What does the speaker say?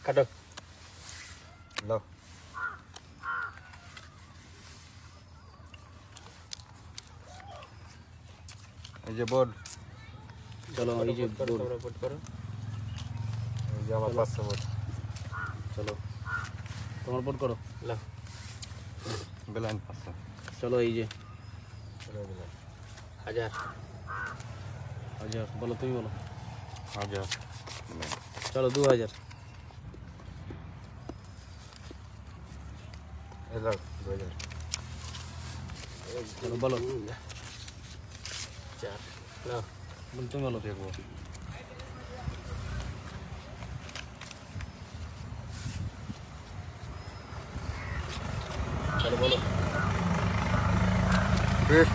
কাটো লো এই যে বোর্ড চলো এই যে বোর্ড করো এই যে আমার 500 বোর্ড চলো তোমার বোর্ড করো লা বেলাইন 500 চলো এই যে বেলাইন 1000 বলো তুমি বলো 1000 চলো 2000 এই লাগ 2000 চলো বলো 4 লা বলো তুমি বলো দেখো চলো বলো বেশ